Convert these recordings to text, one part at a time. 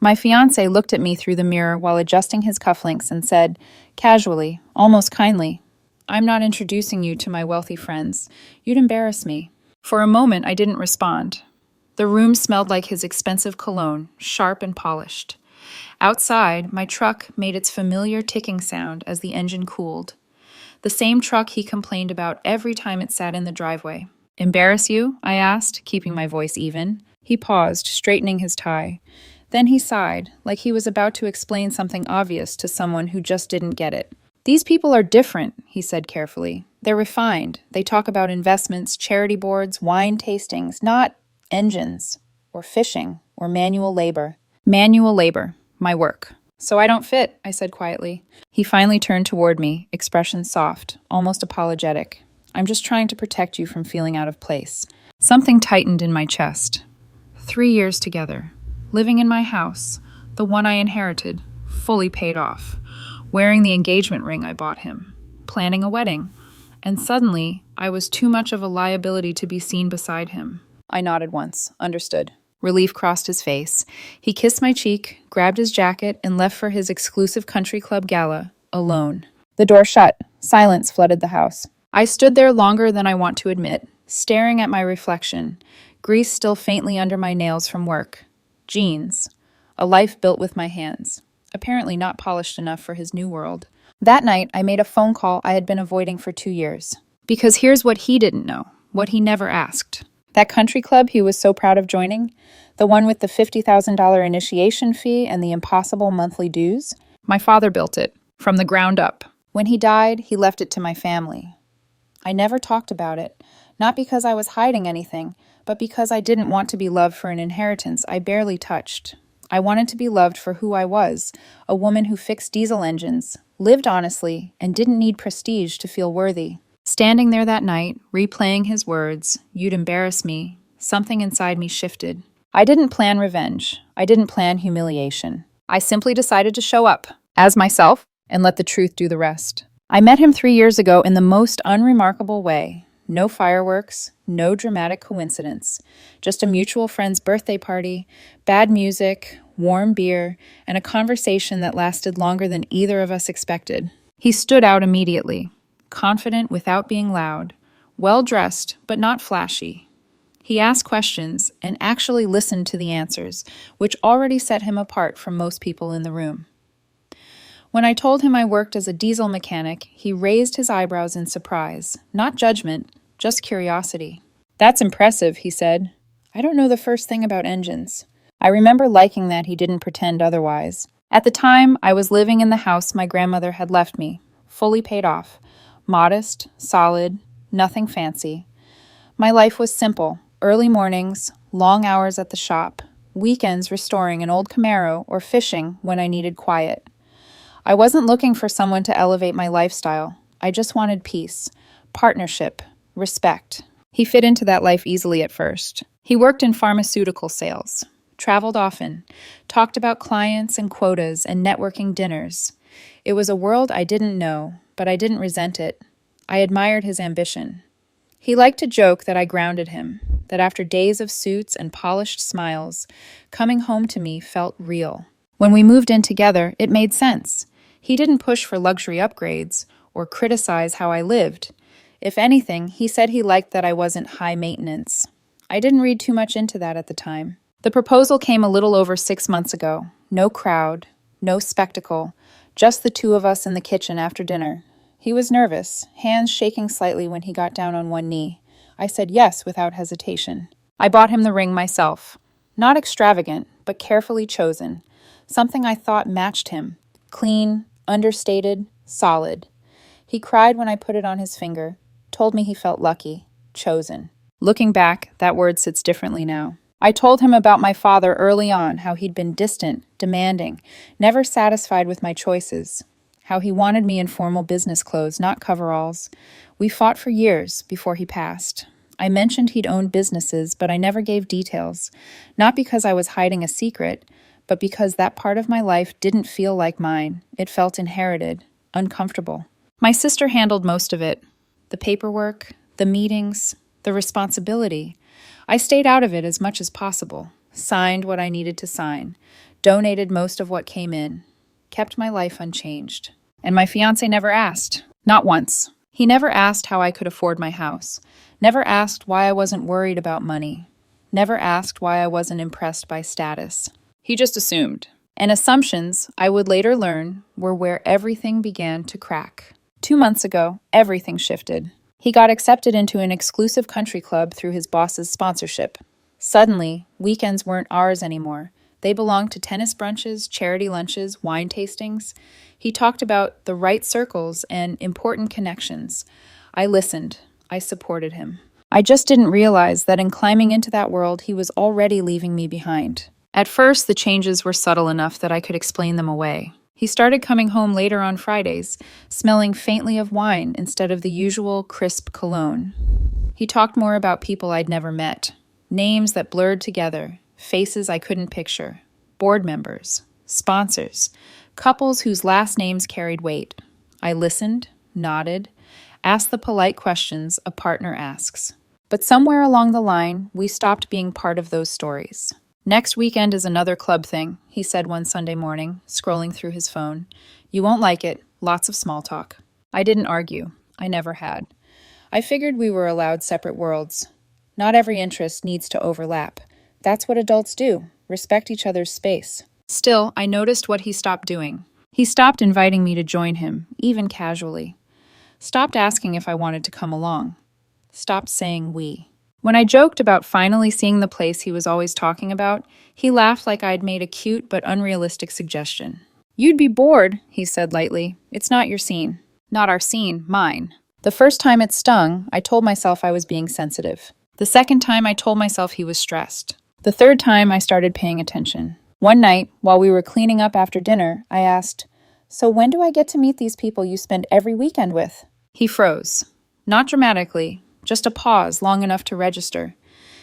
My fiancé looked at me through the mirror while adjusting his cufflinks and said, casually, almost kindly, "I'm not introducing you to my wealthy friends. You'd embarrass me." For a moment, I didn't respond. The room smelled like his expensive cologne, sharp and polished. Outside, my truck made its familiar ticking sound as the engine cooled. The same truck he complained about every time it sat in the driveway. "Embarrass you?" I asked, keeping my voice even. He paused, straightening his tie. Then he sighed, like he was about to explain something obvious to someone who just didn't get it. "These people are different," he said carefully. "They're refined. They talk about investments, charity boards, wine tastings, not engines, or fishing, or manual labor." Manual labor, my work. "So I don't fit," I said quietly. He finally turned toward me, expression soft, almost apologetic. "I'm just trying to protect you from feeling out of place." Something tightened in my chest. 3 years together, living in my house, the one I inherited, fully paid off, wearing the engagement ring I bought him, planning a wedding, and suddenly I was too much of a liability to be seen beside him. I nodded once, understood. Relief crossed his face. He kissed my cheek, grabbed his jacket, and left for his exclusive country club gala, alone. The door shut. Silence flooded the house. I stood there longer than I want to admit, staring at my reflection, grease still faintly under my nails from work. Jeans. A life built with my hands. Apparently not polished enough for his new world. That night, I made a phone call I had been avoiding for 2 years. Because here's what he didn't know, what he never asked. That country club he was so proud of joining, the one with the $50,000 initiation fee and the impossible monthly dues, my father built it, from the ground up. When he died, he left it to my family. I never talked about it, not because I was hiding anything, but because I didn't want to be loved for an inheritance I barely touched. I wanted to be loved for who I was, a woman who fixed diesel engines, lived honestly, and didn't need prestige to feel worthy. Standing there that night, replaying his words, "You'd embarrass me," something inside me shifted. I didn't plan revenge. I didn't plan humiliation. I simply decided to show up, as myself, and let the truth do the rest. I met him 3 years ago in the most unremarkable way. No fireworks, no dramatic coincidence. Just a mutual friend's birthday party, bad music, warm beer, and a conversation that lasted longer than either of us expected. He stood out immediately, confident without being loud, well-dressed but not flashy. He asked questions and actually listened to the answers, which already set him apart from most people in the room. When I told him I worked as a diesel mechanic, he raised his eyebrows in surprise, not judgment, just curiosity. "That's impressive," he said. "I don't know the first thing about engines." I remember liking that he didn't pretend otherwise. At the time, I was living in the house my grandmother had left me, fully paid off. Modest, solid, nothing fancy. My life was simple. Early mornings, long hours at the shop, weekends restoring an old Camaro or fishing when I needed quiet. I wasn't looking for someone to elevate my lifestyle. I just wanted peace, partnership, respect. He fit into that life easily at first. He worked in pharmaceutical sales, traveled often, talked about clients and quotas and networking dinners. It was a world I didn't know, but I didn't resent it. I admired his ambition. He liked to joke that I grounded him, that after days of suits and polished smiles, coming home to me felt real. When we moved in together, it made sense. He didn't push for luxury upgrades or criticize how I lived. If anything, he said he liked that I wasn't high maintenance. I didn't read too much into that at the time. The proposal came a little over 6 months ago. No crowd, no spectacle, just the two of us in the kitchen after dinner. He was nervous, hands shaking slightly when he got down on one knee. I said yes without hesitation. I bought him the ring myself. Not extravagant, but carefully chosen. Something I thought matched him. Clean, understated, solid. He cried when I put it on his finger, told me he felt lucky, chosen. Looking back, that word sits differently now. I told him about my father early on, how he'd been distant, demanding, never satisfied with my choices, how he wanted me in formal business clothes, not coveralls. We fought for years before he passed. I mentioned he'd owned businesses, but I never gave details, not because I was hiding a secret, but because that part of my life didn't feel like mine. It felt inherited, uncomfortable. My sister handled most of it. The paperwork, the meetings, the responsibility. I stayed out of it as much as possible, signed what I needed to sign, donated most of what came in, kept my life unchanged. And my fiancé never asked. Not once. He never asked how I could afford my house. Never asked why I wasn't worried about money. Never asked why I wasn't impressed by status. He just assumed. And assumptions, I would later learn, were where everything began to crack. 2 months ago, everything shifted. He got accepted into an exclusive country club through his boss's sponsorship. Suddenly, weekends weren't ours anymore. They belonged to tennis brunches, charity lunches, wine tastings. He talked about the right circles and important connections. I listened. I supported him. I just didn't realize that in climbing into that world, he was already leaving me behind. At first, the changes were subtle enough that I could explain them away. He started coming home later on Fridays, smelling faintly of wine instead of the usual crisp cologne. He talked more about people I'd never met, names that blurred together, faces I couldn't picture, board members, sponsors, couples whose last names carried weight. I listened, nodded, asked the polite questions a partner asks. But somewhere along the line, we stopped being part of those stories. Next weekend is another club thing, he said one Sunday morning, scrolling through his phone. You won't like it, lots of small talk. I didn't argue. I never had. I figured we were allowed separate worlds. Not every interest needs to overlap. That's what adults do, respect each other's space. Still, I noticed what he stopped doing. He stopped inviting me to join him, even casually. Stopped asking if I wanted to come along. Stopped saying we. When I joked about finally seeing the place he was always talking about, he laughed like I'd made a cute but unrealistic suggestion. You'd be bored, he said lightly. It's not your scene. Not our scene, mine. The first time it stung, I told myself I was being sensitive. The second time, I told myself he was stressed. The third time, I started paying attention. One night, while we were cleaning up after dinner, I asked, So when do I get to meet these people you spend every weekend with? He froze. Not dramatically. Just a pause long enough to register.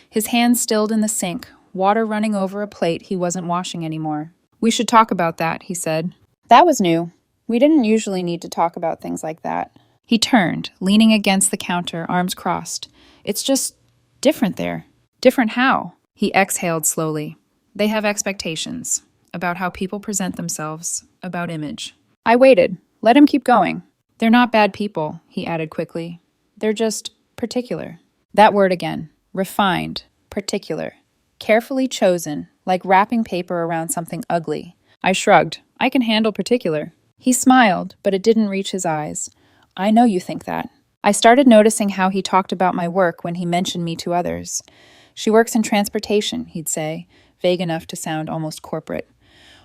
His hands stilled in the sink, water running over a plate he wasn't washing anymore. We should talk about that, he said. That was new. We didn't usually need to talk about things like that. He turned, leaning against the counter, arms crossed. It's just different there. Different how? He exhaled slowly. They have expectations about how people present themselves, about image. I waited. Let him keep going. They're not bad people, he added quickly. They're just particular. That word again. Refined. Particular. Carefully chosen, like wrapping paper around something ugly. I shrugged. I can handle particular. He smiled, but it didn't reach his eyes. I know you think that. I started noticing how he talked about my work when he mentioned me to others. She works in transportation, he'd say, vague enough to sound almost corporate.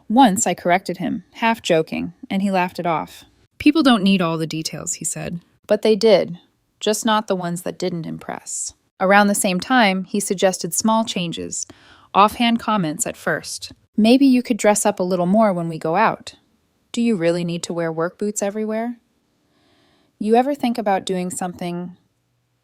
Once I corrected him, half joking, and he laughed it off. People don't need all the details, he said. But they did. Just not the ones that didn't impress. Around the same time, he suggested small changes, offhand comments at first. Maybe you could dress up a little more when we go out. Do you really need to wear work boots everywhere? You ever think about doing something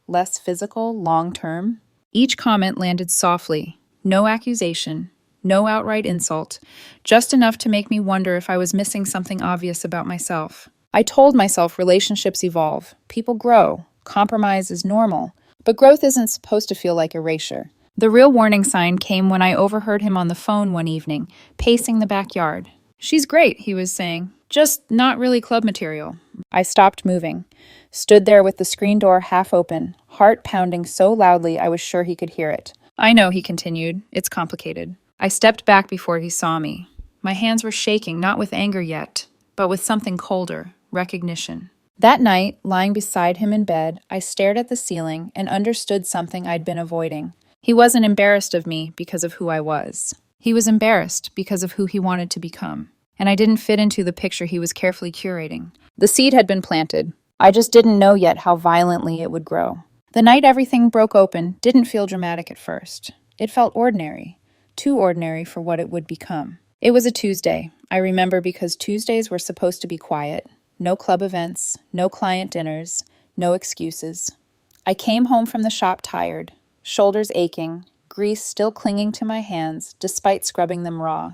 less physical, long-term? Each comment landed softly, no accusation, no outright insult, just enough to make me wonder if I was missing something obvious about myself. I told myself relationships evolve, people grow, compromise is normal, but growth isn't supposed to feel like erasure. The real warning sign came when I overheard him on the phone one evening, pacing the backyard. She's great, he was saying, just not really club material. I stopped moving, stood there with the screen door half open, heart pounding so loudly I was sure he could hear it. I know, he continued, it's complicated. I stepped back before he saw me. My hands were shaking, not with anger yet, but with something colder, recognition. That night, lying beside him in bed, I stared at the ceiling and understood something I'd been avoiding. He wasn't embarrassed of me because of who I was. He was embarrassed because of who he wanted to become. And I didn't fit into the picture he was carefully curating. The seed had been planted. I just didn't know yet how violently it would grow. The night everything broke open didn't feel dramatic at first. It felt ordinary. Too ordinary for what it would become. It was a Tuesday. I remember because Tuesdays were supposed to be quiet. No club events, no client dinners, no excuses. I came home from the shop tired, shoulders aching, grease still clinging to my hands despite scrubbing them raw.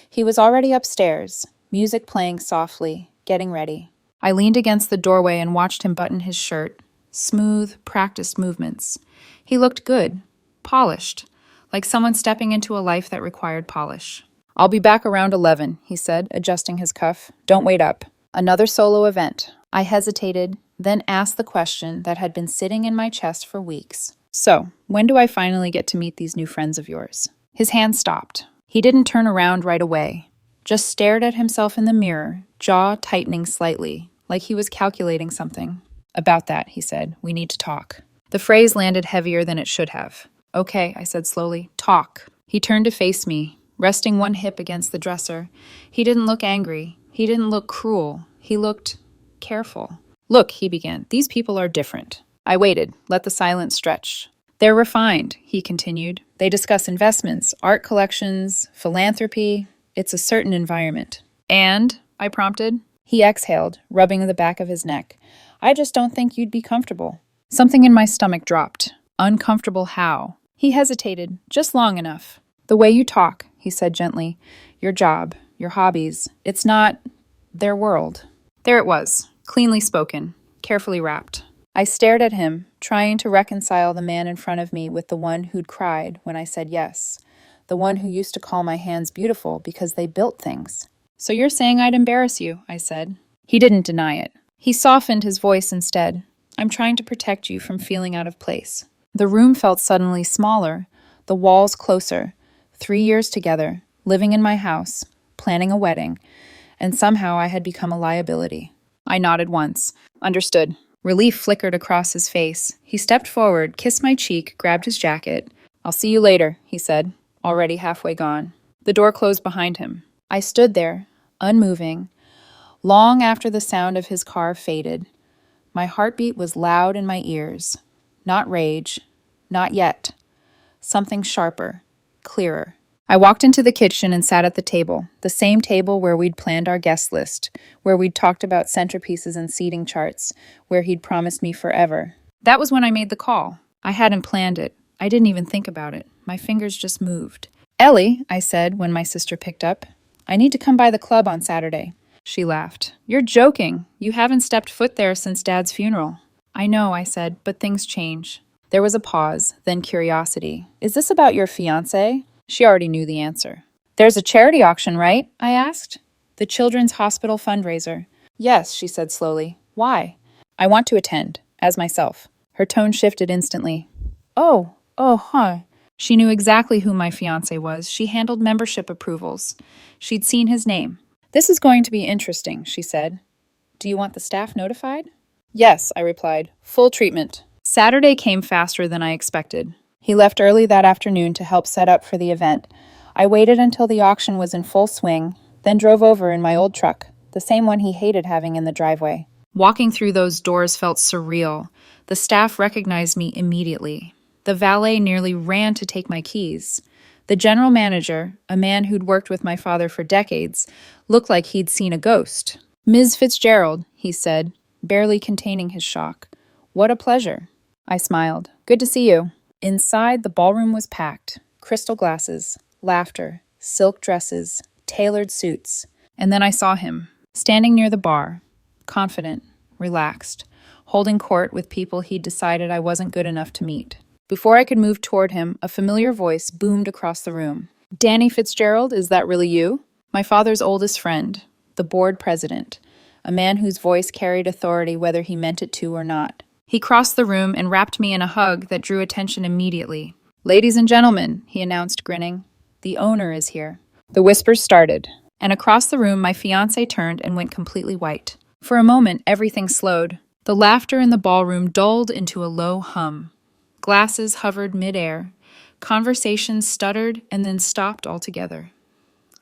He was already upstairs, music playing softly, getting ready. I leaned against the doorway and watched him button his shirt. Smooth, practiced movements. He looked good, polished, like someone stepping into a life that required polish. I'll be back around 11, he said, adjusting his cuff. Don't wait up. Another solo event. I hesitated, then asked the question that had been sitting in my chest for weeks. So, when do I finally get to meet these new friends of yours? His hand stopped. He didn't turn around right away, just stared at himself in the mirror, jaw tightening slightly, like he was calculating something. About that, he said. We need to talk. The phrase landed heavier than it should have. Okay, I said slowly. Talk. He turned to face me, resting one hip against the dresser. He didn't look angry. He didn't look cruel. He looked careful. Look, he began. These people are different. I waited, let the silence stretch. They're refined, he continued. They discuss investments, art collections, philanthropy. It's a certain environment. And, I prompted. He exhaled, rubbing the back of his neck. I just don't think you'd be comfortable. Something in my stomach dropped. Uncomfortable how? He hesitated, just long enough. The way you talk, he said gently. Your job, your hobbies. It's not their world. There it was, cleanly spoken, carefully wrapped. I stared at him, trying to reconcile the man in front of me with the one who'd cried when I said yes, the one who used to call my hands beautiful because they built things. So you're saying I'd embarrass you, I said. He didn't deny it. He softened his voice instead. I'm trying to protect you from feeling out of place. The room felt suddenly smaller, the walls closer. 3 years together, living in my house, planning a wedding, and somehow I had become a liability. I nodded once. Understood. Relief flickered across his face. He stepped forward, kissed my cheek, grabbed his jacket. I'll see you later, he said, already halfway gone. The door closed behind him. I stood there, unmoving, long after the sound of his car faded. My heartbeat was loud in my ears. Not rage, not yet. Something sharper, clearer. I walked into the kitchen and sat at the table, the same table where we'd planned our guest list, where we'd talked about centerpieces and seating charts, where he'd promised me forever. That was when I made the call. I hadn't planned it. I didn't even think about it. My fingers just moved. Ellie, I said when my sister picked up, I need to come by the club on Saturday. She laughed. You're joking. You haven't stepped foot there since Dad's funeral. I know, I said, but things change. There was a pause, then curiosity. Is this about your fiancé? She already knew the answer. There's a charity auction, right? I asked. The Children's Hospital fundraiser. Yes, she said slowly. Why? I want to attend, as myself. Her tone shifted instantly. Huh. She knew exactly who my fiancé was. She handled membership approvals. She'd seen his name. This is going to be interesting, she said. Do you want the staff notified? Yes, I replied. Full treatment. Saturday came faster than I expected. He left early that afternoon to help set up for the event. I waited until the auction was in full swing, then drove over in my old truck, the same one he hated having in the driveway. Walking through those doors felt surreal. The staff recognized me immediately. The valet nearly ran to take my keys. The general manager, a man who'd worked with my father for decades, looked like he'd seen a ghost. Ms. Fitzgerald, he said, barely containing his shock. What a pleasure. I smiled. Good to see you. Inside, the ballroom was packed. Crystal glasses, laughter, silk dresses, tailored suits. And then I saw him, standing near the bar, confident, relaxed, holding court with people he'd decided I wasn't good enough to meet. Before I could move toward him, a familiar voice boomed across the room. Danny Fitzgerald, is that really you? My father's oldest friend, the board president, a man whose voice carried authority whether he meant it to or not. He crossed the room and wrapped me in a hug that drew attention immediately. Ladies and gentlemen, he announced, grinning, the owner is here. The whispers started, and across the room my fiancé turned and went completely white. For a moment, everything slowed. The laughter in the ballroom dulled into a low hum. Glasses hovered midair. Conversations stuttered and then stopped altogether.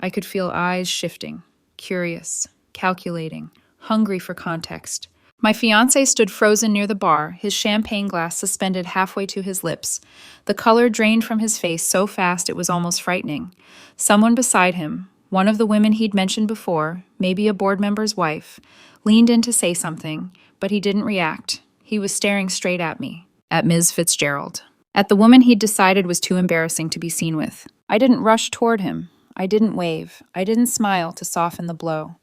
I could feel eyes shifting, curious, calculating, hungry for context. My fiancé stood frozen near the bar, his champagne glass suspended halfway to his lips. The color drained from his face so fast it was almost frightening. Someone beside him, one of the women he'd mentioned before, maybe a board member's wife, leaned in to say something, but he didn't react. He was staring straight at me, at Ms. Fitzgerald, at the woman he'd decided was too embarrassing to be seen with. I didn't rush toward him. I didn't wave. I didn't smile to soften the blow.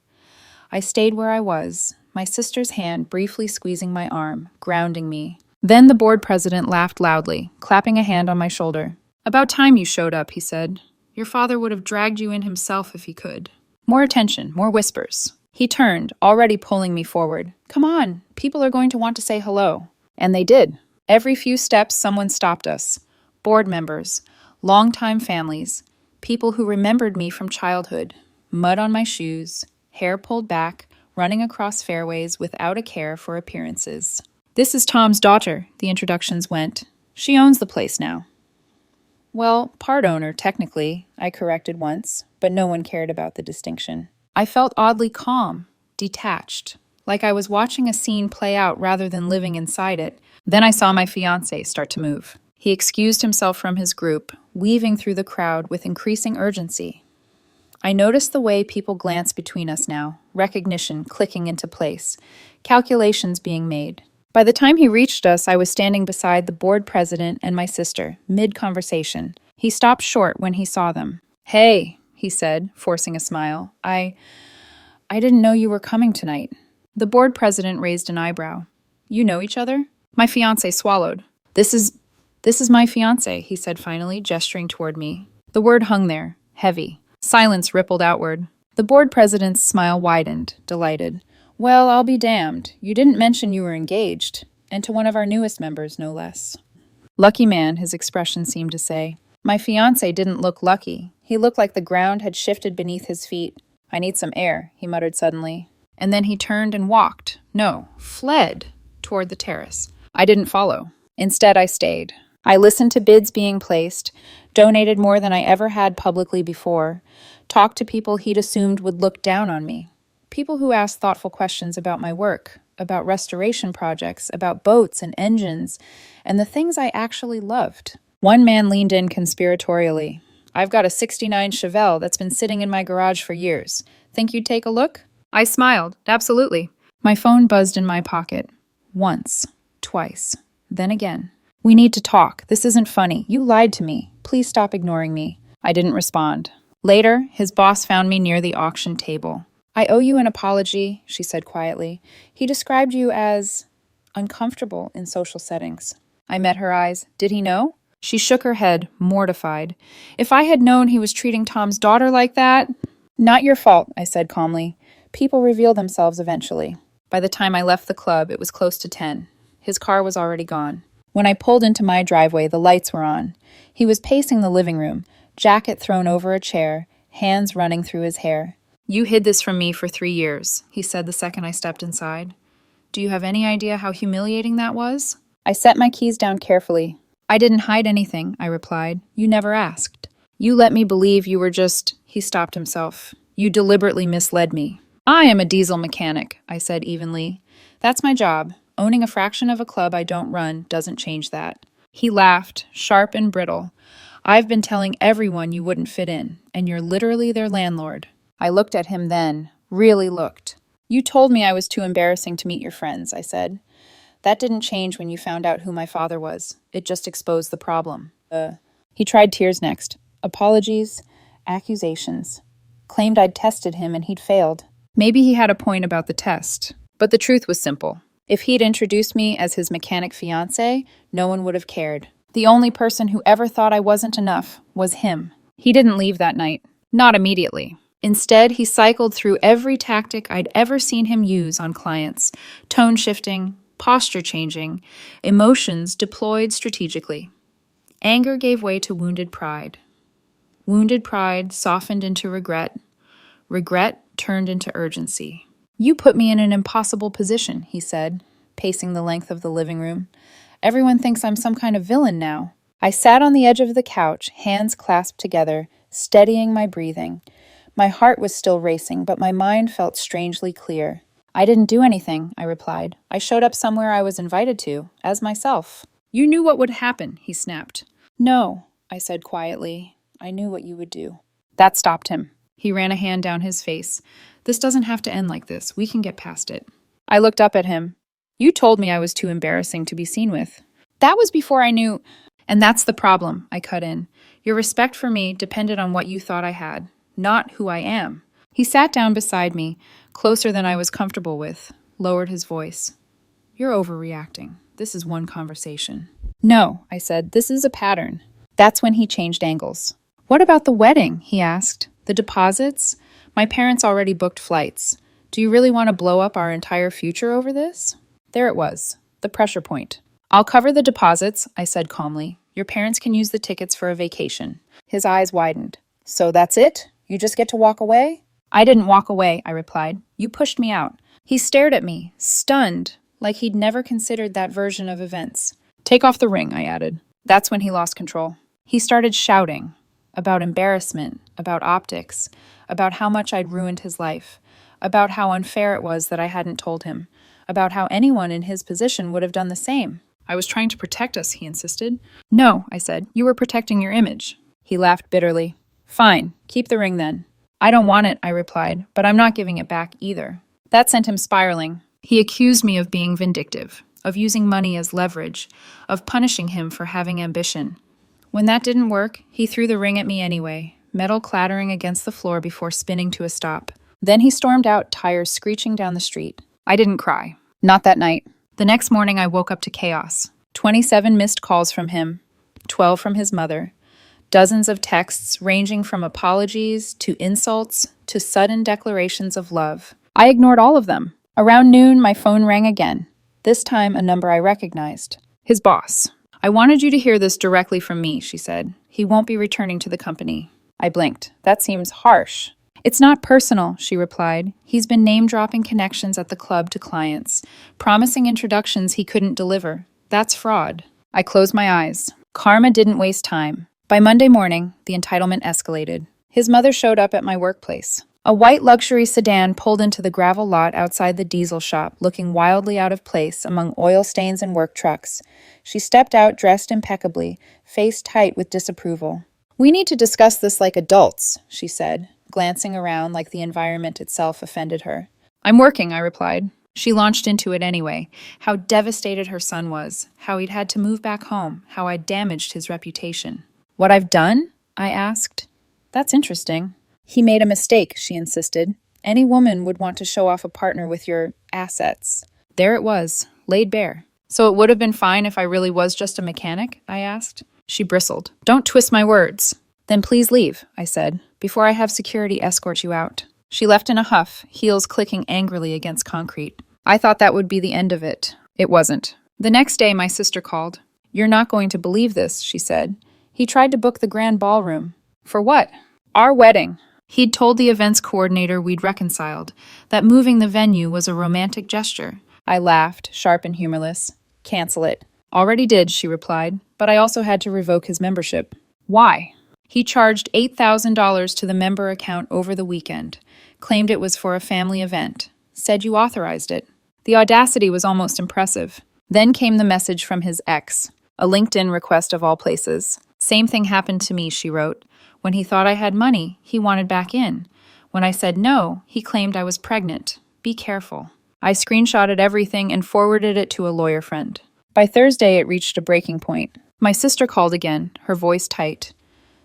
I stayed where I was, my sister's hand briefly squeezing my arm, grounding me. Then the board president laughed loudly, clapping a hand on my shoulder. About time you showed up, he said. Your father would have dragged you in himself if he could. More attention, more whispers. He turned, already pulling me forward. Come on, people are going to want to say hello. And they did. Every few steps, someone stopped us. Board members, longtime families, people who remembered me from childhood. Mud on my shoes, hair pulled back, running across fairways without a care for appearances. This is Tom's daughter, the introductions went. She owns the place now. Well, part owner, technically, I corrected once, but no one cared about the distinction. I felt oddly calm, detached, like I was watching a scene play out rather than living inside it. Then I saw my fiancé start to move. He excused himself from his group, weaving through the crowd with increasing urgency. I noticed the way people glance between us now, recognition clicking into place, calculations being made. By the time he reached us, I was standing beside the board president and my sister, mid-conversation. He stopped short when he saw them. Hey, he said, forcing a smile. I didn't know you were coming tonight. The board president raised an eyebrow. You know each other? My fiancé swallowed. This is my fiancé, he said finally, gesturing toward me. The word hung there, heavy. Silence rippled outward. The board president's smile widened, delighted. Well, I'll be damned. You didn't mention you were engaged. And to one of our newest members, no less. Lucky man, his expression seemed to say. My fiancé didn't look lucky. He looked like the ground had shifted beneath his feet. I need some air, he muttered suddenly. And then he turned and walked, fled, toward the terrace. I didn't follow. Instead, I stayed. I listened to bids being placed, donated more than I ever had publicly before, talked to people he'd assumed would look down on me. People who asked thoughtful questions about my work, about restoration projects, about boats and engines, and the things I actually loved. One man leaned in conspiratorially. I've got a '69 Chevelle that's been sitting in my garage for years. Think you'd take a look? I smiled. Absolutely. My phone buzzed in my pocket. Once. Twice. Then again. We need to talk. This isn't funny. You lied to me. Please stop ignoring me. I didn't respond. Later, his boss found me near the auction table. I owe you an apology, she said quietly. He described you as uncomfortable in social settings. I met her eyes. Did he know? She shook her head, mortified. If I had known he was treating Tom's daughter like that... Not your fault, I said calmly. People reveal themselves eventually. By the time I left the club, it was close to 10. His car was already gone. When I pulled into my driveway, the lights were on. He was pacing the living room, jacket thrown over a chair, hands running through his hair. You hid this from me for 3 years, he said the second I stepped inside. Do you have any idea how humiliating that was? I set my keys down carefully. I didn't hide anything, I replied. You never asked. You let me believe you were just... He stopped himself. You deliberately misled me. I am a diesel mechanic, I said evenly. That's my job. Owning a fraction of a club I don't run doesn't change that. He laughed, sharp and brittle. I've been telling everyone you wouldn't fit in, and you're literally their landlord. I looked at him then, really looked. You told me I was too embarrassing to meet your friends, I said. That didn't change when you found out who my father was. It just exposed the problem. He tried tears next. Apologies, accusations. Claimed I'd tested him and he'd failed. Maybe he had a point about the test, but the truth was simple. If he'd introduced me as his mechanic fiancé, no one would have cared. The only person who ever thought I wasn't enough was him. He didn't leave that night. Not immediately. Instead, he cycled through every tactic I'd ever seen him use on clients. Tone shifting, posture changing, emotions deployed strategically. Anger gave way to wounded pride. Wounded pride softened into regret. Regret turned into urgency. You put me in an impossible position, he said, pacing the length of the living room. Everyone thinks I'm some kind of villain now. I sat on the edge of the couch, hands clasped together, steadying my breathing. My heart was still racing, but my mind felt strangely clear. I didn't do anything, I replied. I showed up somewhere I was invited to, as myself. You knew what would happen, he snapped. No, I said quietly. I knew what you would do. That stopped him. He ran a hand down his face. This doesn't have to end like this. We can get past it. I looked up at him. You told me I was too embarrassing to be seen with. That was before I knew. And that's the problem, I cut in. Your respect for me depended on what you thought I had, not who I am. He sat down beside me, closer than I was comfortable with, lowered his voice. You're overreacting. This is one conversation. No, I said, this is a pattern. That's when he changed angles. What about the wedding? He asked. The deposits? My parents already booked flights. Do you really want to blow up our entire future over this? There it was, the pressure point. I'll cover the deposits, I said calmly. Your parents can use the tickets for a vacation. His eyes widened. So that's it? You just get to walk away? I didn't walk away, I replied. You pushed me out. He stared at me, stunned, like he'd never considered that version of events. Take off the ring, I added. That's when he lost control. He started shouting about embarrassment, about optics, about how much I'd ruined his life, about how unfair it was that I hadn't told him, about how anyone in his position would have done the same. I was trying to protect us, he insisted. No, I said. You were protecting your image. He laughed bitterly. Fine, keep the ring then. I don't want it, I replied, but I'm not giving it back either. That sent him spiraling. He accused me of being vindictive, of using money as leverage, of punishing him for having ambition. When that didn't work, he threw the ring at me anyway, metal clattering against the floor before spinning to a stop. Then he stormed out, tires screeching down the street. I didn't cry. Not that night. The next morning I woke up to chaos. 27 missed calls from him, 12 from his mother, dozens of texts ranging from apologies to insults to sudden declarations of love. I ignored all of them. Around noon, my phone rang again, this time a number I recognized. His boss. I wanted you to hear this directly from me, she said. He won't be returning to the company. I blinked. That seems harsh. It's not personal, she replied. He's been name-dropping connections at the club to clients, promising introductions he couldn't deliver. That's fraud. I closed my eyes. Karma didn't waste time. By Monday morning, the entitlement escalated. His mother showed up at my workplace. A white luxury sedan pulled into the gravel lot outside the diesel shop, looking wildly out of place among oil stains and work trucks. She stepped out dressed impeccably, face tight with disapproval. We need to discuss this like adults, she said, glancing around like the environment itself offended her. I'm working, I replied. She launched into it anyway, how devastated her son was, how he'd had to move back home, how I'd damaged his reputation. What I've done? I asked. That's interesting. He made a mistake, she insisted. Any woman would want to show off a partner with your assets. There it was, laid bare. So it would have been fine if I really was just a mechanic? I asked. She bristled. Don't twist my words. Then please leave, I said, before I have security escort you out. She left in a huff, heels clicking angrily against concrete. I thought that would be the end of it. It wasn't. The next day, my sister called. You're not going to believe this, she said. He tried to book the grand ballroom. For what? Our wedding. He'd told the events coordinator we'd reconciled, that moving the venue was a romantic gesture. I laughed, sharp and humorless. Cancel it. Already did, she replied, but I also had to revoke his membership. Why? He charged $8,000 to the member account over the weekend, claimed it was for a family event, said you authorized it. The audacity was almost impressive. Then came the message from his ex, a LinkedIn request of all places. Same thing happened to me, she wrote. When he thought I had money, he wanted back in. When I said no, he claimed I was pregnant. Be careful. I screenshotted everything and forwarded it to a lawyer friend. By Thursday, it reached a breaking point. My sister called again, her voice tight.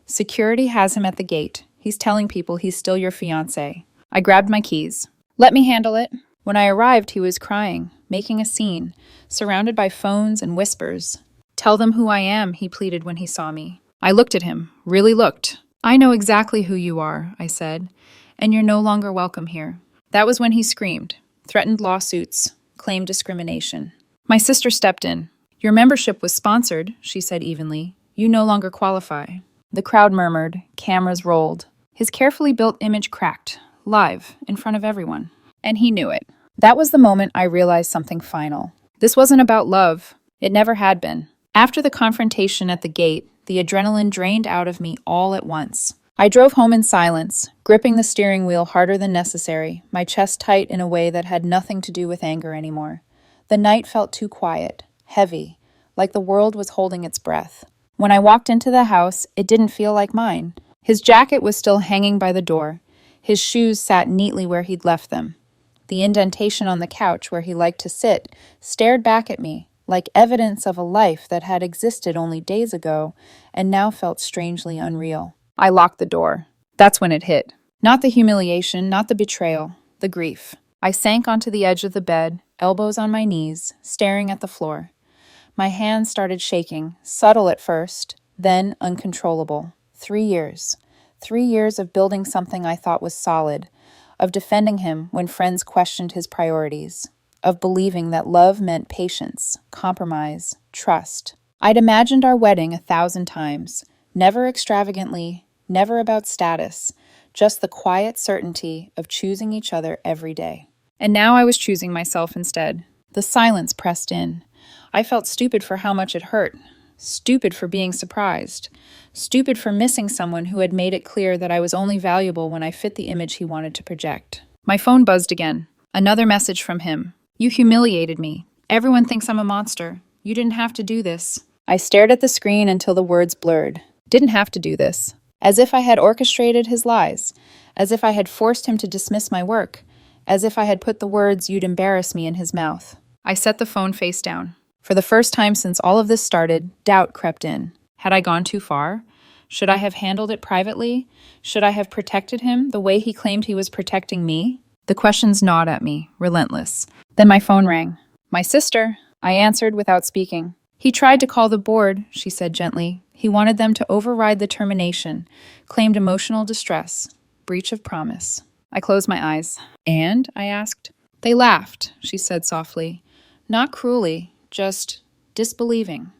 Security has him at the gate. He's telling people he's still your fiancé. I grabbed my keys. Let me handle it. When I arrived, he was crying, making a scene, surrounded by phones and whispers. Tell them who I am, he pleaded when he saw me. I looked at him, really looked. I know exactly who you are, I said, and you're no longer welcome here. That was when he screamed, threatened lawsuits, claimed discrimination. My sister stepped in. Your membership was sponsored, she said evenly. You no longer qualify. The crowd murmured, cameras rolled. His carefully built image cracked, live, in front of everyone. And he knew it. That was the moment I realized something final. This wasn't about love. It never had been. After the confrontation at the gate, the adrenaline drained out of me all at once. I drove home in silence, gripping the steering wheel harder than necessary, my chest tight in a way that had nothing to do with anger anymore. The night felt too quiet, heavy, like the world was holding its breath. When I walked into the house, it didn't feel like mine. His jacket was still hanging by the door. His shoes sat neatly where he'd left them. The indentation on the couch where he liked to sit stared back at me, like evidence of a life that had existed only days ago and now felt strangely unreal. I locked the door. That's when it hit. Not the humiliation, not the betrayal, the grief. I sank onto the edge of the bed, elbows on my knees, staring at the floor. My hands started shaking, subtle at first, then uncontrollable. 3 years. 3 years of building something I thought was solid, of defending him when friends questioned his priorities, of believing that love meant patience, compromise, trust. I'd imagined our wedding 1,000 times, never extravagantly, never about status, just the quiet certainty of choosing each other every day. And now I was choosing myself instead. The silence pressed in. I felt stupid for how much it hurt. Stupid for being surprised. Stupid for missing someone who had made it clear that I was only valuable when I fit the image he wanted to project. My phone buzzed again. Another message from him. You humiliated me. Everyone thinks I'm a monster. You didn't have to do this. I stared at the screen until the words blurred. Didn't have to do this. As if I had orchestrated his lies. As if I had forced him to dismiss my work. As if I had put the words "you'd embarrass me" in his mouth. I set the phone face down. For the first time since all of this started, doubt crept in. Had I gone too far? Should I have handled it privately? Should I have protected him the way he claimed he was protecting me? The questions gnawed at me, relentless. Then my phone rang. My sister, I answered without speaking. He tried to call the board, she said gently. He wanted them to override the termination, claimed emotional distress, breach of promise. I closed my eyes. And? I asked. They laughed, she said softly. Not cruelly. Just disbelieving.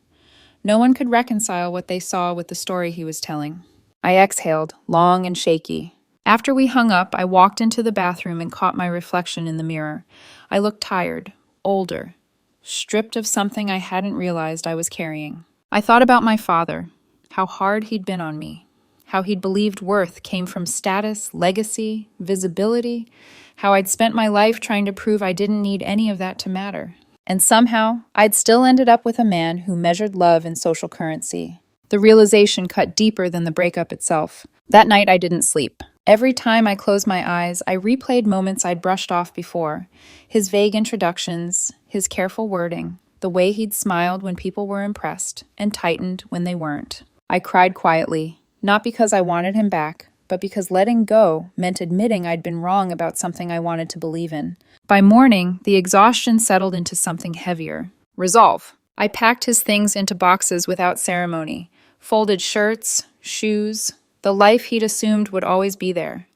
No one could reconcile what they saw with the story he was telling. I exhaled, long and shaky. After we hung up, I walked into the bathroom and caught my reflection in the mirror. I looked tired, older, stripped of something I hadn't realized I was carrying. I thought about my father, how hard he'd been on me, how he'd believed worth came from status, legacy, visibility, how I'd spent my life trying to prove I didn't need any of that to matter. And somehow, I'd still ended up with a man who measured love in social currency. The realization cut deeper than the breakup itself. That night, I didn't sleep. Every time I closed my eyes, I replayed moments I'd brushed off before. His vague introductions, his careful wording, the way he'd smiled when people were impressed, and tightened when they weren't. I cried quietly, not because I wanted him back, but because letting go meant admitting I'd been wrong about something I wanted to believe in. By morning, the exhaustion settled into something heavier. Resolve. I packed his things into boxes without ceremony. Folded shirts, shoes, the life he'd assumed would always be there.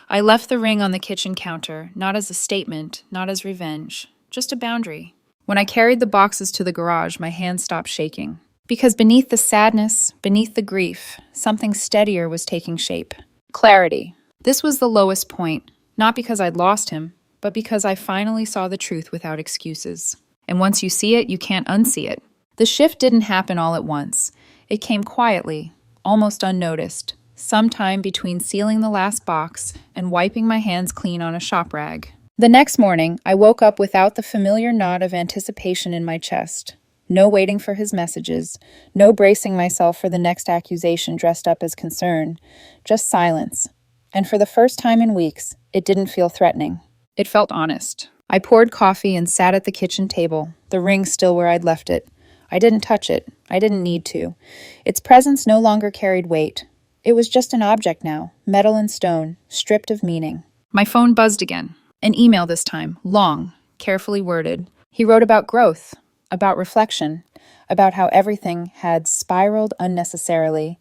I left the ring on the kitchen counter, not as a statement, not as revenge, just a boundary. When I carried the boxes to the garage, my hands stopped shaking. Because beneath the sadness, beneath the grief, something steadier was taking shape. Clarity. This was the lowest point, not because I'd lost him, but because I finally saw the truth without excuses. And once you see it, you can't unsee it. The shift didn't happen all at once. It came quietly, almost unnoticed, sometime between sealing the last box and wiping my hands clean on a shop rag. The next morning, I woke up without the familiar knot of anticipation in my chest. No waiting for his messages, no bracing myself for the next accusation dressed up as concern, just silence. And for the first time in weeks, it didn't feel threatening. It felt honest. I poured coffee and sat at the kitchen table, the ring still where I'd left it. I didn't touch it. I didn't need to. Its presence no longer carried weight. It was just an object now, metal and stone, stripped of meaning. My phone buzzed again. An email this time, long, carefully worded. He wrote about growth, about reflection, about how everything had spiraled unnecessarily.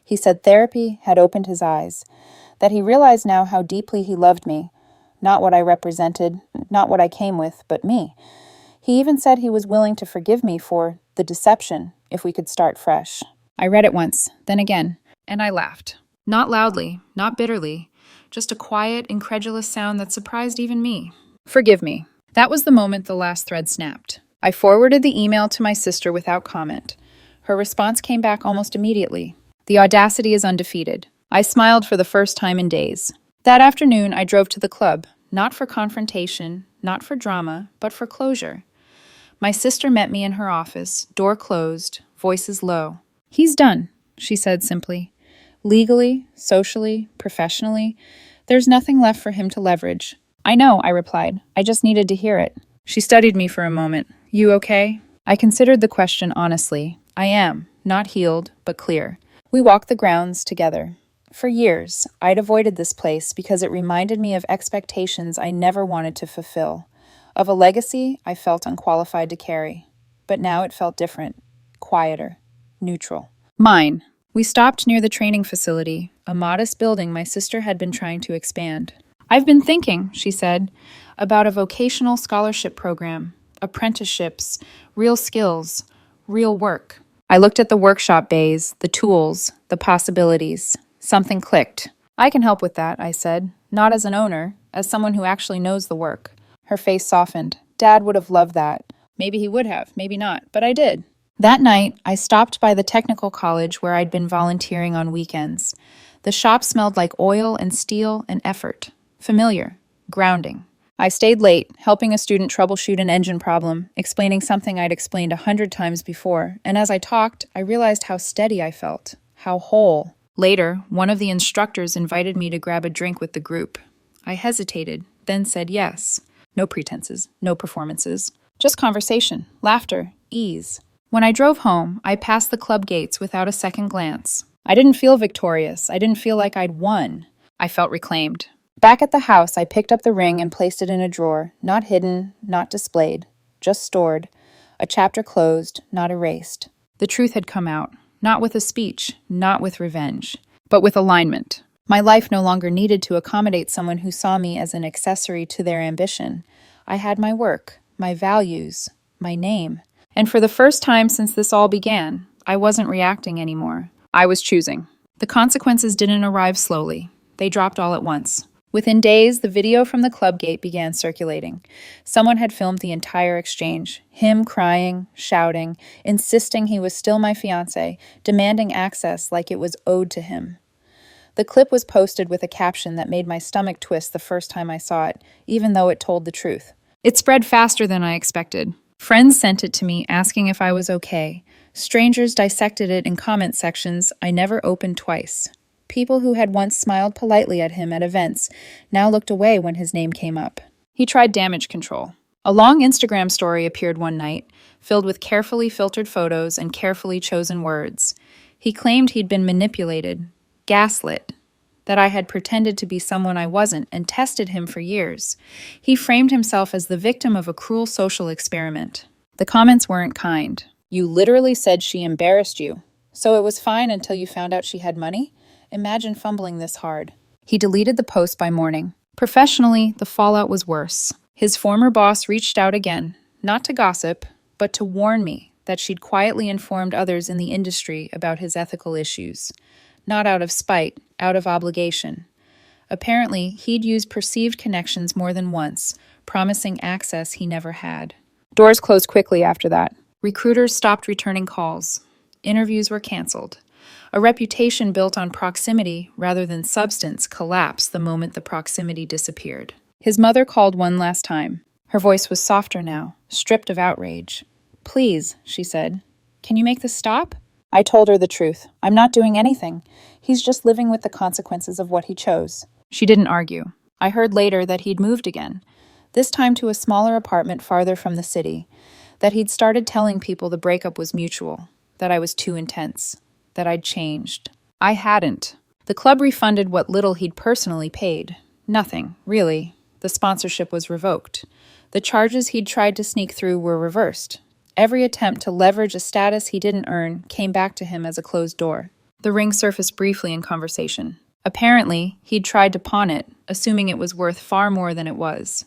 He said therapy had opened his eyes, that he realized now how deeply he loved me. Not what I represented, not what I came with, but me. He even said he was willing to forgive me for the deception if we could start fresh. I read it once, then again, and I laughed. Not loudly, not bitterly, just a quiet, incredulous sound that surprised even me. Forgive me. That was the moment the last thread snapped. I forwarded the email to my sister without comment. Her response came back almost immediately. The audacity is undefeated. I smiled for the first time in days. That afternoon, I drove to the club, not for confrontation, not for drama, but for closure. My sister met me in her office, door closed, voices low. He's done, she said simply. Legally, socially, professionally, there's nothing left for him to leverage. I know, I replied. I just needed to hear it. She studied me for a moment. You okay? I considered the question honestly. I am, not healed, but clear. We walked the grounds together. For years, I'd avoided this place because it reminded me of expectations I never wanted to fulfill, of a legacy I felt unqualified to carry. But now it felt different, quieter, neutral. Mine. We stopped near the training facility, a modest building my sister had been trying to expand. "I've been thinking," she said, "about a vocational scholarship program, apprenticeships, real skills, real work." I looked at the workshop bays, the tools, the possibilities. Something clicked. "I can help with that," I said, not as an owner, as someone who actually knows the work. Her face softened. "Dad would have loved that." Maybe he would have, maybe not, but I did. That night, I stopped by the technical college where I'd been volunteering on weekends. The shop smelled like oil and steel and effort. Familiar, grounding. I stayed late, helping a student troubleshoot an engine problem, explaining something I'd explained 100 times before, and as I talked, I realized how steady I felt, how whole. Later, one of the instructors invited me to grab a drink with the group. I hesitated, then said yes. No pretenses, no performances. Just conversation, laughter, ease. When I drove home, I passed the club gates without a second glance. I didn't feel victorious. I didn't feel like I'd won. I felt reclaimed. Back at the house, I picked up the ring and placed it in a drawer, not hidden, not displayed, just stored. A chapter closed, not erased. The truth had come out, not with a speech, not with revenge, but with alignment. My life no longer needed to accommodate someone who saw me as an accessory to their ambition. I had my work, my values, my name. And for the first time since this all began, I wasn't reacting anymore. I was choosing. The consequences didn't arrive slowly. They dropped all at once. Within days, the video from the club gate began circulating. Someone had filmed the entire exchange. Him crying, shouting, insisting he was still my fiancé, demanding access like it was owed to him. The clip was posted with a caption that made my stomach twist the first time I saw it, even though it told the truth. It spread faster than I expected. Friends sent it to me asking if I was okay. Strangers dissected it in comment sections I never opened twice. People who had once smiled politely at him at events now looked away when his name came up. He tried damage control. A long Instagram story appeared one night, filled with carefully filtered photos and carefully chosen words. He claimed he'd been manipulated, gaslit, that I had pretended to be someone I wasn't and tested him for years. He framed himself as the victim of a cruel social experiment. The comments weren't kind. "You literally said she embarrassed you. So it was fine until you found out she had money? Imagine fumbling this hard." He deleted the post by morning. Professionally, the fallout was worse. His former boss reached out again, not to gossip, but to warn me that she'd quietly informed others in the industry about his ethical issues. Not out of spite, out of obligation. Apparently, he'd used perceived connections more than once, promising access he never had. Doors closed quickly after that. Recruiters stopped returning calls. Interviews were canceled. A reputation built on proximity rather than substance collapsed the moment the proximity disappeared. His mother called one last time. Her voice was softer now, stripped of outrage. "Please," she said, "can you make this stop?" I told her the truth. "I'm not doing anything. He's just living with the consequences of what he chose." She didn't argue. I heard later that he'd moved again, this time to a smaller apartment farther from the city, that he'd started telling people the breakup was mutual, that I was too intense, that I'd changed. I hadn't. The club refunded what little he'd personally paid. Nothing, really. The sponsorship was revoked. The charges he'd tried to sneak through were reversed. Every attempt to leverage a status he didn't earn came back to him as a closed door. The ring surfaced briefly in conversation. Apparently, he'd tried to pawn it, assuming it was worth far more than it was.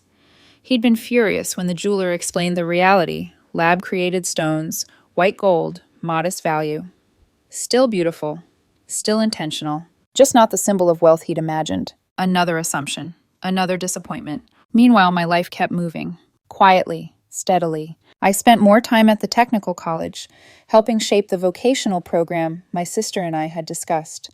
He'd been furious when the jeweler explained the reality: lab-created stones, white gold, modest value. Still beautiful, still intentional, just not the symbol of wealth he'd imagined. Another assumption, another disappointment. Meanwhile, my life kept moving, quietly, steadily. I spent more time at the technical college, helping shape the vocational program my sister and I had discussed.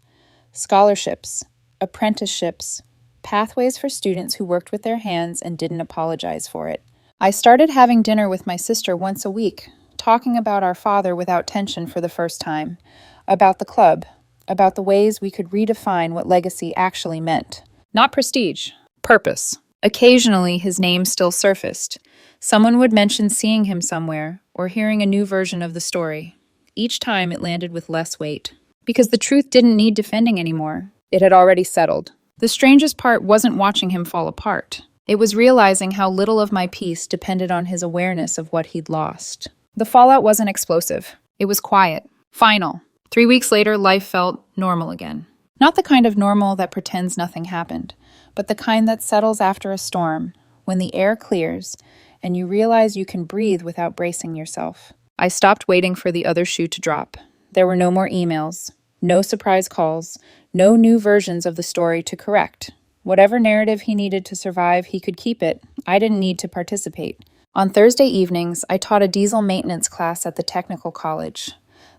Scholarships, apprenticeships, pathways for students who worked with their hands and didn't apologize for it. I started having dinner with my sister once a week, talking about our father without tension for the first time, about the club, about the ways we could redefine what legacy actually meant. Not prestige, purpose. Occasionally, his name still surfaced. Someone would mention seeing him somewhere or hearing a new version of the story. Each time it landed with less weight. Because the truth didn't need defending anymore. It had already settled. The strangest part wasn't watching him fall apart. It was realizing how little of my peace depended on his awareness of what he'd lost. The fallout wasn't explosive. It was quiet, final. 3 weeks later, life felt normal again. Not the kind of normal that pretends nothing happened, but the kind that settles after a storm, when the air clears and you realize you can breathe without bracing yourself. I stopped waiting for the other shoe to drop. There were no more emails, no surprise calls, no new versions of the story to correct. Whatever narrative he needed to survive, he could keep it. I didn't need to participate. On Thursday evenings, I taught a diesel maintenance class at the technical college.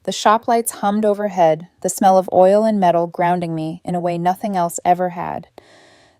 The shop lights hummed overhead, the smell of oil and metal grounding me in a way nothing else ever had.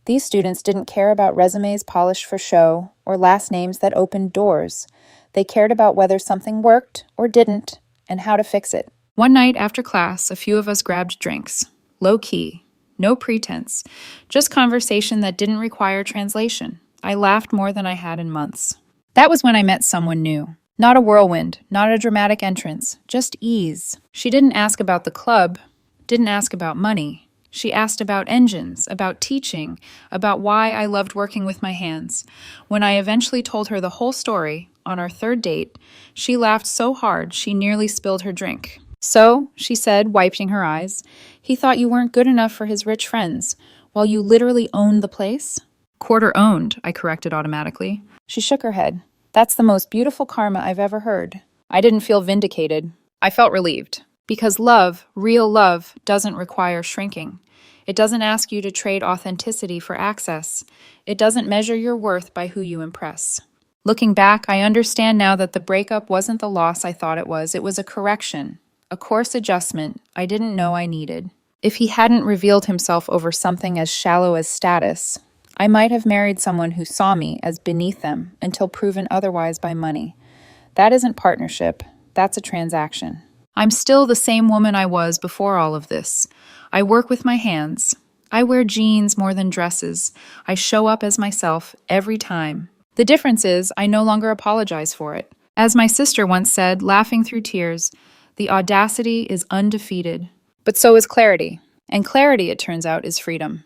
These students didn't care about resumes polished for show or last names that opened doors. They cared about whether something worked or didn't and how to fix it. One night after class, a few of us grabbed drinks. Low-key. No pretense. Just conversation that didn't require translation. I laughed more than I had in months. That was when I met someone new. Not a whirlwind, not a dramatic entrance, just ease. She didn't ask about the club, didn't ask about money. She asked about engines, about teaching, about why I loved working with my hands. When I eventually told her the whole story, on our third date, she laughed so hard she nearly spilled her drink. So, she said, wiping her eyes, he thought you weren't good enough for his rich friends, while you literally owned the place? Quarter owned, I corrected automatically. She shook her head. That's the most beautiful karma I've ever heard. I didn't feel vindicated. I felt relieved. Because love, real love, doesn't require shrinking. It doesn't ask you to trade authenticity for access. It doesn't measure your worth by who you impress. Looking back, I understand now that the breakup wasn't the loss I thought it was. It was a correction, a course adjustment I didn't know I needed. If he hadn't revealed himself over something as shallow as status, I might have married someone who saw me as beneath them until proven otherwise by money. That isn't partnership. That's a transaction. I'm still the same woman I was before all of this. I work with my hands. I wear jeans more than dresses. I show up as myself every time. The difference is I no longer apologize for it. As my sister once said, laughing through tears, the audacity is undefeated. But so is clarity. And clarity, it turns out, is freedom.